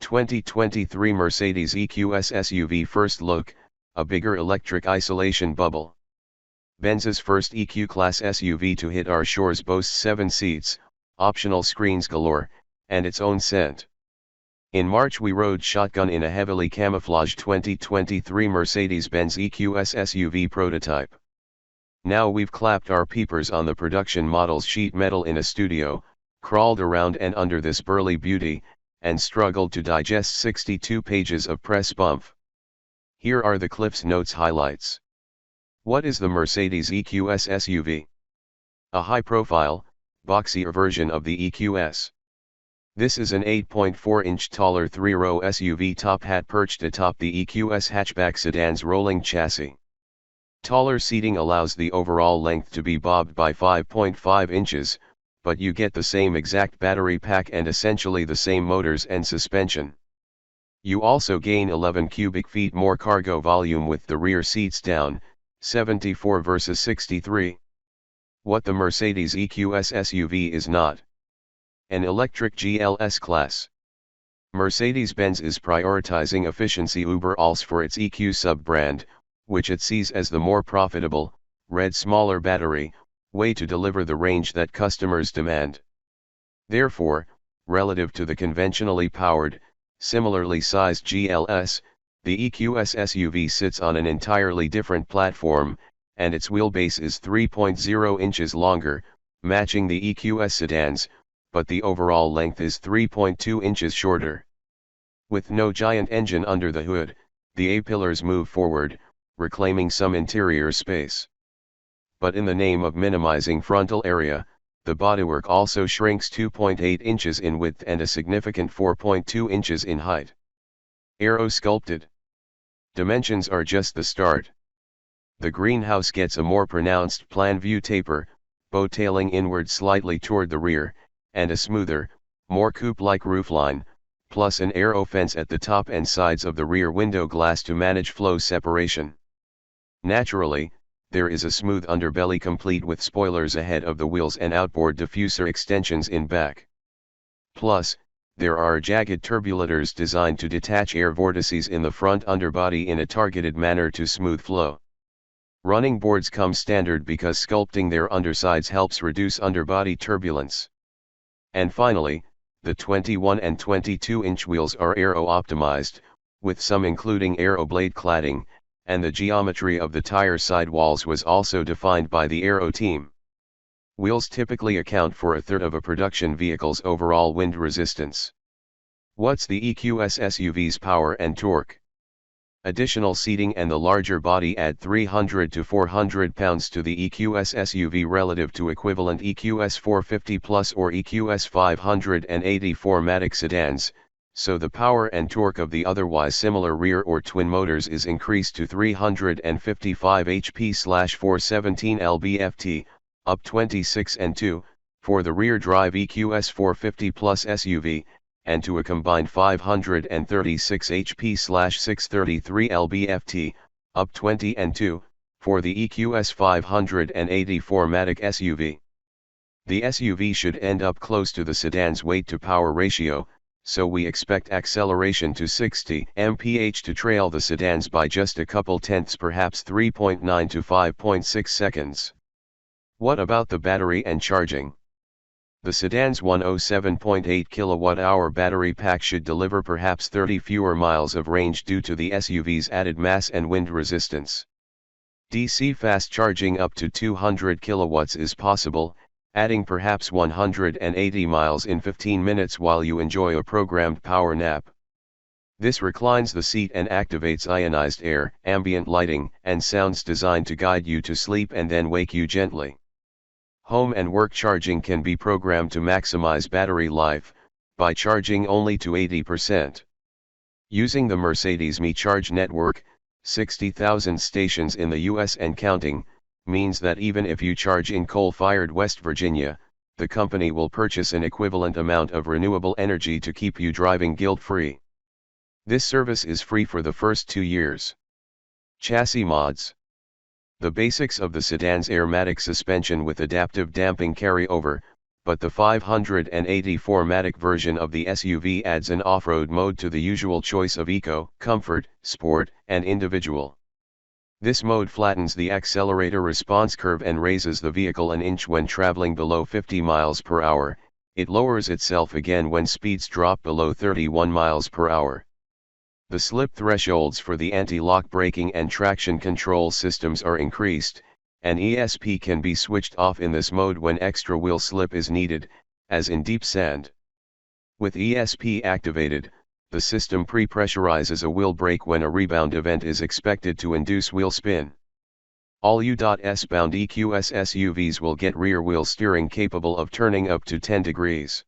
2023 Mercedes EQS SUV first look, a bigger electric isolation bubble. Benz's first EQ class SUV to hit our shores boasts 7 seats, optional screens galore, and its own scent. In March we rode shotgun in a heavily camouflaged 2023 Mercedes-Benz EQS SUV prototype. Now we've clapped our peepers on the production model's sheet metal in a studio, crawled around and under this burly beauty, and struggled to digest 62 pages of press bump. Here are the Cliff's Notes highlights. What is the Mercedes EQS SUV? A high-profile, boxier version of the EQS. This is an 8.4-inch taller 3-row SUV top hat perched atop the EQS hatchback sedan's rolling chassis. Taller seating allows the overall length to be bobbed by 5.5 inches, but you get the same exact battery pack and essentially the same motors and suspension. You also gain 11 cubic feet more cargo volume with the rear seats down, 74 versus 63. What the Mercedes EQS SUV is not. An electric GLS class. Mercedes-Benz is prioritizing efficiency über alles for its EQ sub-brand, which it sees as the more profitable, smaller battery, way to deliver the range that customers demand. Therefore, relative to the conventionally powered, similarly sized GLS, the EQS SUV sits on an entirely different platform, and its wheelbase is 3.0 inches longer, matching the EQS sedans, but the overall length is 3.2 inches shorter. With no giant engine under the hood, the A-pillars move forward, reclaiming some interior space. But in the name of minimizing frontal area, the bodywork also shrinks 2.8 inches in width and a significant 4.2 inches in height. Aero-sculpted. Dimensions are just the start. The greenhouse gets a more pronounced plan view taper, bow-tailing inward slightly toward the rear, and a smoother, more coupe-like roofline, plus an aero fence at the top and sides of the rear window glass to manage flow separation. Naturally, there is a smooth underbelly complete with spoilers ahead of the wheels and outboard diffuser extensions in back. Plus, there are jagged turbulators designed to detach air vortices in the front underbody in a targeted manner to smooth flow. Running boards come standard because sculpting their undersides helps reduce underbody turbulence. And finally, the 21 and 22-inch wheels are aero-optimized, with some including aero blade cladding, and the geometry of the tire sidewalls was also defined by the aero team. Wheels typically account for a third of a production vehicle's overall wind resistance. What's the EQS SUV's power and torque? Additional seating and the larger body add 300 to 400 pounds to the EQS SUV relative to equivalent EQS 450 Plus or EQS 580 4MATIC sedans, so the power and torque of the otherwise similar rear or twin motors is increased to 355 HP/417 lb-ft, up 26 and 2, for the rear-drive EQS 450 Plus SUV, and to a combined 536 HP/633 lb-ft, up 20 and 2, for the EQS 580 4MATIC SUV. The SUV should end up close to the sedan's weight-to-power ratio, so we expect acceleration to 60 mph to trail the sedans by just a couple tenths, perhaps 3.9 to 5.6 seconds. What about the battery and charging? The sedan's 107.8 kWh battery pack should deliver perhaps 30 fewer miles of range due to the SUV's added mass and wind resistance. DC fast charging up to 200 kilowatts is possible, adding perhaps 180 miles in 15 minutes while you enjoy a programmed power nap. This reclines the seat and activates ionized air, ambient lighting, and sounds designed to guide you to sleep and then wake you gently. Home and work charging can be programmed to maximize battery life, by charging only to 80%. Using the Mercedes Me Charge network, 60,000 stations in the US and counting, means that even if you charge in coal-fired West Virginia, the company will purchase an equivalent amount of renewable energy to keep you driving guilt-free. This service is free for the first 2 years. Chassis mods. The basics of the sedan's airmatic suspension with adaptive damping carry over, but the 584matic version of the SUV adds an off-road mode to the usual choice of eco, comfort, sport, and individual. This mode flattens the accelerator response curve and raises the vehicle an inch when traveling below 50 miles per hour. It lowers itself again when speeds drop below 31 miles per hour. The slip thresholds for the anti-lock braking and traction control systems are increased, and ESP can be switched off in this mode when extra wheel slip is needed, as in deep sand. With ESP activated, the system pre-pressurizes a wheel brake when a rebound event is expected to induce wheel spin. All U.S-bound EQS SUVs will get rear wheel steering capable of turning up to 10 degrees.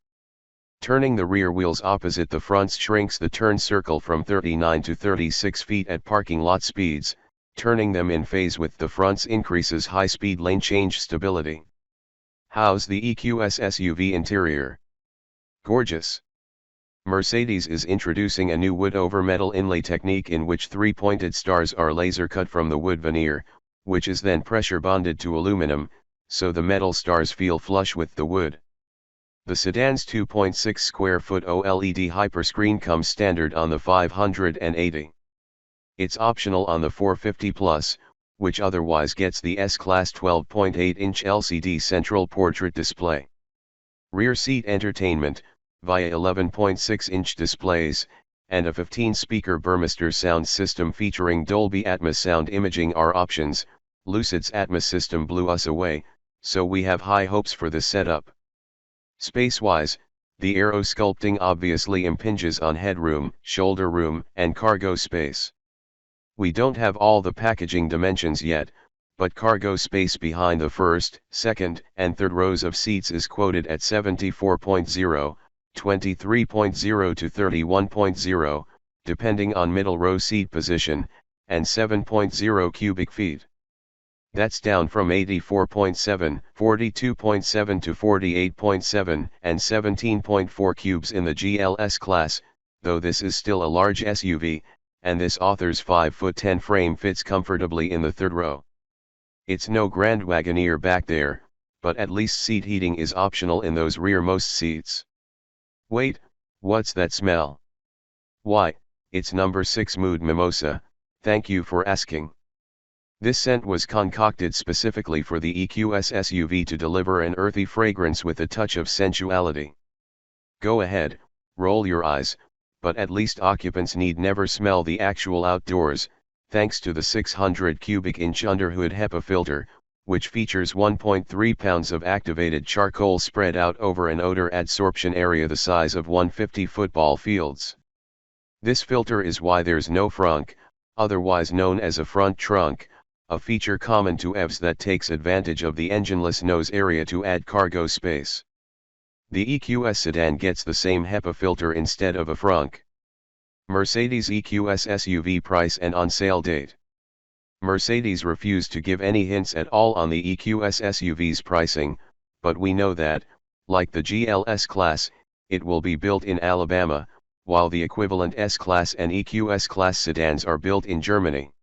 Turning the rear wheels opposite the fronts shrinks the turn circle from 39 to 36 feet at parking lot speeds. Turning them in phase with the fronts increases high-speed lane change stability. How's the EQS SUV interior? Gorgeous. Mercedes is introducing a new wood-over-metal inlay technique in which three pointed stars are laser cut from the wood veneer, which is then pressure bonded to aluminum, so the metal stars feel flush with the wood. The sedan's 2.6 square foot OLED hyperscreen comes standard on the 580. It's optional on the 450 Plus, which otherwise gets the S-Class 12.8-inch LCD central portrait display. Rear seat entertainment, via 11.6-inch displays, and a 15-speaker Burmester sound system featuring Dolby Atmos sound imaging are options. Lucid's Atmos system blew us away, so we have high hopes for this setup. Space-wise, the aero sculpting obviously impinges on headroom, shoulder room, and cargo space. We don't have all the packaging dimensions yet, but cargo space behind the first, second, and third rows of seats is quoted at 74.0, 23.0 to 31.0, depending on middle row seat position, and 7.0 cubic feet. That's down from 84.7, 42.7 to 48.7, and 17.4 cubes in the GLS class, though this is still a large SUV, and this author's 5'10" frame fits comfortably in the third row. It's no Grand Wagoneer back there, but at least seat heating is optional in those rearmost seats. Wait, what's that smell? Why, it's number 6 Mood Mimosa, thank you for asking. This scent was concocted specifically for the EQS SUV to deliver an earthy fragrance with a touch of sensuality. Go ahead, roll your eyes, but at least occupants need never smell the actual outdoors, thanks to the 600 cubic inch underhood HEPA filter, which features 1.3 pounds of activated charcoal spread out over an odor adsorption area the size of 150 football fields. This filter is why there's no frunk, otherwise known as a front trunk, a feature common to EVs that takes advantage of the engineless nose area to add cargo space. The EQS sedan gets the same HEPA filter instead of a frunk. Mercedes EQS SUV price and on sale date. Mercedes refused to give any hints at all on the EQS SUV's pricing, but we know that, like the GLS class, it will be built in Alabama, while the equivalent S-Class and EQS class sedans are built in Germany.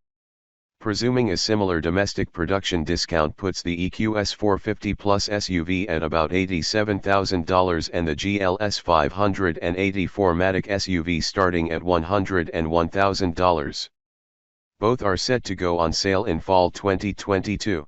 Presuming a similar domestic production discount puts the EQS 450 Plus SUV at about $87,000 and the GLS 584matic SUV starting at $101,000. Both are set to go on sale in fall 2022.